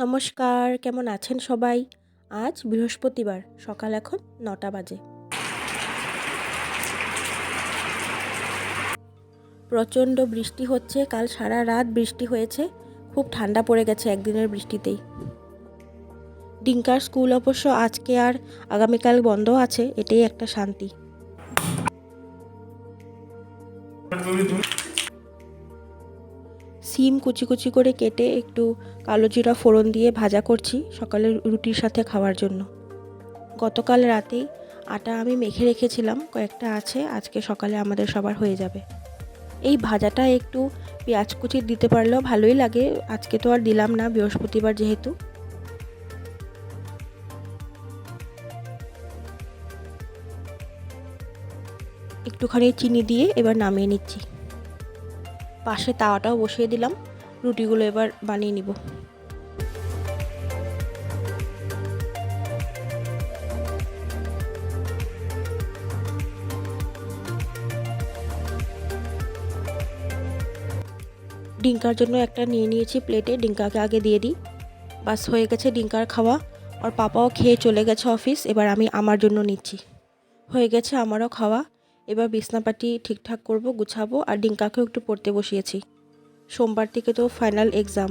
নমস্কার, কেমন আছেন সবাই? আজ বৃহস্পতিবার, সকাল এখন ৯টা বাজে। প্রচণ্ড বৃষ্টি হচ্ছে, কাল সারা রাত বৃষ্টি হয়েছে। খুব ঠান্ডা পড়ে গেছে একদিনের বৃষ্টিতেই। ডিঙ্কার স্কুল অবশ্য আজকে আর আগামীকাল বন্ধ আছে, এটাই একটা শান্তি। সিম কুচি কুচি করে কেটে একটু কালো জিরা ফোড়ন দিয়ে ভাজা করছি সকালের রুটির সাথে খাওয়ার জন্য। গতকাল রাতেই আটা আমি মেখে রেখেছিলাম, কয়েকটা আছে, আজকে সকালে আমাদের সবার হয়ে যাবে। এই ভাজাটা একটু পেঁয়াজ কুচি দিতে পারলেও ভালোই লাগে, আজকে তো আর দিলাম না, বৃহস্পতিবার যেহেতু। একটুখানি চিনি দিয়ে এবার নামিয়ে নিচ্ছি। পাশে তাওয়াটাও বসিয়ে দিলাম, রুটিগুলো এবার বানিয়ে নিব। ডিঙ্কার জন্য একটা নিয়ে নিয়েছি প্লেটে, ডিঙ্কাকে আগে দিয়ে দিই। বাস হয়ে গেছে ডিঙ্কার খাওয়া। আর পাপাও খেয়ে চলে গেছে অফিস, এবার আমি আমার জন্য নিচ্ছি। হয়ে গেছে আমারও খাওয়া। এবার বিছনাপাটি ঠিকঠাক করব, গুছাবো, আর ডিঙ্কাকেও একটু পড়তে বসিয়েছি। সোমবার থেকে তো ফাইনাল এক্সাম।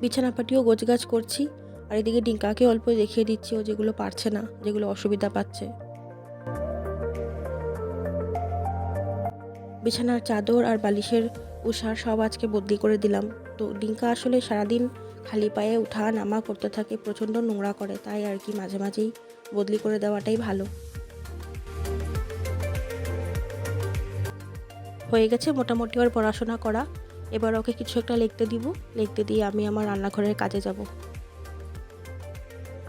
বিছানাপাটিও গোছগাছ করছি, আর এদিকে ডিঙ্কাকে অল্প দেখিয়ে দিচ্ছি ও যেগুলো পারছে না, যেগুলো অসুবিধা পাচ্ছে। বিছানার চাদর আর বালিশের উষার সব আজকে বদলি করে দিলাম। তো ডিঙ্কা আসলে সারাদিন খালি পায়ে উঠা নামা করতে থাকে, প্রচণ্ড নোংরা করে, তাই আর কি মাঝে মাঝেই বদলি করে দেওয়াটাই ভালো। হয়ে গেছে মোটামুটি ওর পড়াশোনা করা। এবার ওকে কিছু একটা লিখতে দিব, লিখতে দিয়ে আমি আমার রান্নাঘরের কাজে যাব।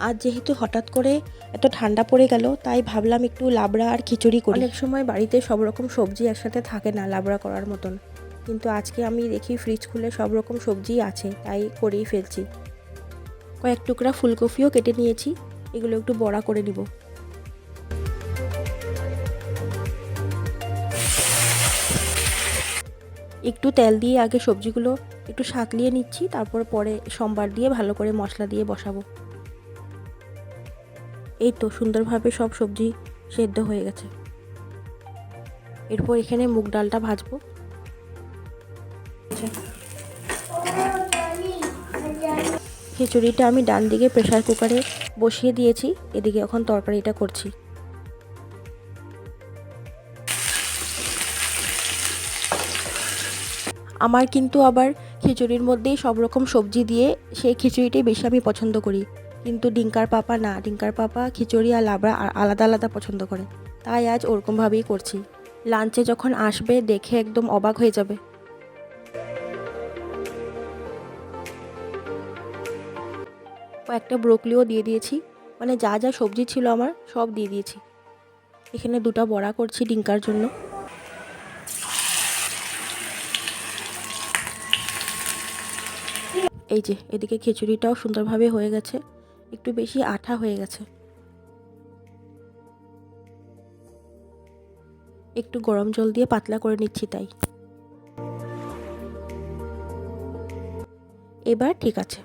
আজ যেহেতু হঠাৎ করে এত ঠান্ডা পড়ে গেল, তাই ভাবলাম একটু লাবড়া আর খিচুড়ি করি। অনেক সময় বাড়িতে সব রকম সবজি একসাথে থাকে না লাবড়া করার মতন, কিন্তু আজকে আমি দেখি ফ্রিজ খুলে সব রকম সবজি আছে, তাই করেই ফেলছি। কয়েক টুকরা ফুলকপিও কেটে নিয়েছি, এগুলো একটু বড়া করে নিব। একটু তেল দিয়ে আগে সবজিগুলো একটু শাকলিয়ে নিচ্ছি, তারপর পরে সম্বার দিয়ে ভালো করে মশলা দিয়ে বসাবো। এই তো সুন্দরভাবে সব সবজি সেদ্ধ হয়ে গেছে। এরপর এখানে মুগ ডালটা ভাজবো। খিচুড়িটা আমি ডান দিকে প্রেসার কুকারে বসিয়ে দিয়েছি, এদিকে এখন তরকারিটা করছি। আমার কিন্তু আবার খিচুড়ির মধ্যেই সব রকম সবজি দিয়ে সেই খিচুড়িটাই বেশি আমি পছন্দ করি, কিন্তু ডিঙ্কার পাপা না, ডিঙ্কার পাপা খিচুড়ি আর লাবড়া আলাদা আলাদা পছন্দ করে, তাই আজ ওরকমভাবেই করছি। লাঞ্চে যখন আসবে দেখে একদম অবাক হয়ে যাবে। কয়েকটা ব্রোকলিও দিয়ে দিয়েছি, মানে যা যা সবজি ছিল আমার সব দিয়ে দিয়েছি। এখানে দুটো বড়া করছি ডিঙ্কার জন্য। এই যে এদিকে খিচুড়িটাও সুন্দরভাবে হয়ে গেছে, একটু বেশি আঠা হয়ে গেছে। একটু গরম জল দিয়ে পাতলা করে নিচ্ছি, তাই এবার ঠিক আছে।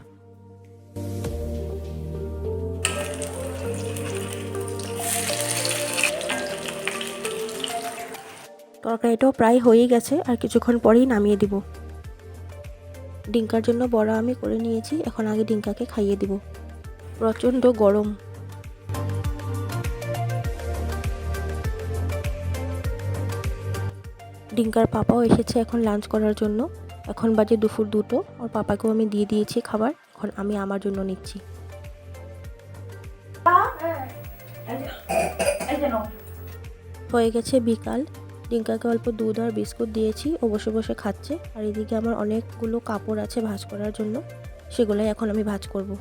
তরকারিটাও প্রায় হয়েই গেছে, আর কিছুক্ষণ পরেই নামিয়ে দিব। ডিঙ্কার জন্য বড়া আমি করে নিয়েছি, এখন আগে ডিঙ্কাকে খাইয়ে দিব। প্রচণ্ড গরম। ডিঙ্কার পাপাও এসেছে এখন লাঞ্চ করার জন্য। এখন বাজে দুপুর 2টো, ওর পাপাকেও আমি দিয়ে দিয়েছি খাবার, এখন আমি আমার জন্য নিচ্ছি। হয়ে গেছে বিকাল, ডিঙ্কাকে অল্প দুধ আর বিস্কুট দিয়েছি, ও বসে বসে খাচ্ছে। আর এদিকে আমার অনেকগুলো কাপড় আছে ভাঁজ করার জন্য, সেগুলোই এখন আমি ভাঁজ করব।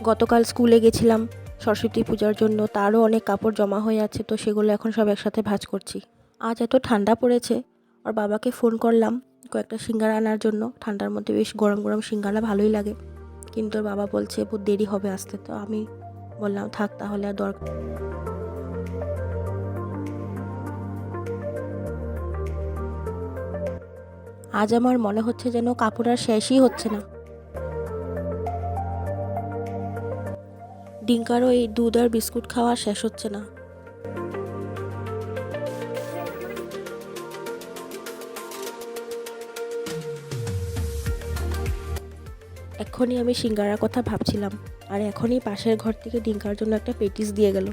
গতকাল স্কুলে গেছিলাম সরস্বতী পূজার জন্য, তারও অনেক কাপড় জমা হয়ে আছে, তো সেগুলো এখন সব একসাথে ভাঁজ করছি। আজ এত ঠান্ডা পড়েছে, আর বাবাকে ফোন করলাম কয়েকটা সিঙ্গারা আনার জন্য, ঠান্ডার মধ্যে বেশ গরম গরম সিঙ্গারা ভালোই লাগে, কিন্তু ওর বাবা বলছে বহুত দেরি হবে আসতে, তো আমি বললাম থাক তাহলে, আর দরকার। আজ আমার মনে হচ্ছে যেন কাপড় আর শেষই হচ্ছে না। ডিঙ্কারও এই দুধ আর বিস্কুট খাওয়া শেষ হচ্ছে না। এখনই আমি সিঙ্গারার কথা ভাবছিলাম, আর এখনই পাশের ঘর থেকে ডিঙ্কার জন্য একটা পেটিস দিয়ে গেল।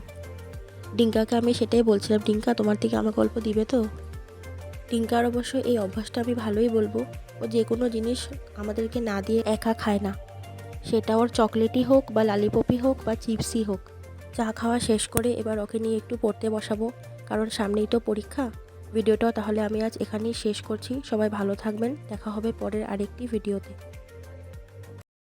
ডিঙ্কাকে আমি সেটাই বলছিলাম, ডিঙ্কা তোমার থেকে আমাকে অল্প দিবে তো। ডিঙ্কার অবশ্য এই অভ্যাসটা আমি ভালোই বলবো। ও যে কোনো জিনিস আমাদেরকে না দিয়ে একা খায় না, সেটা ওর চকলেটই হোক বা লালিপপই হোক বা চিপসই হোক। চা খাওয়া শেষ করে এবার ওকে নিয়ে একটু পড়তে বসাবো, কারণ সামনেই তো পরীক্ষা। ভিডিওটাও তাহলে আমি আজ এখানেই শেষ করছি। সবাই ভালো থাকবেন, দেখা হবে পরের আরেকটি ভিডিওতে।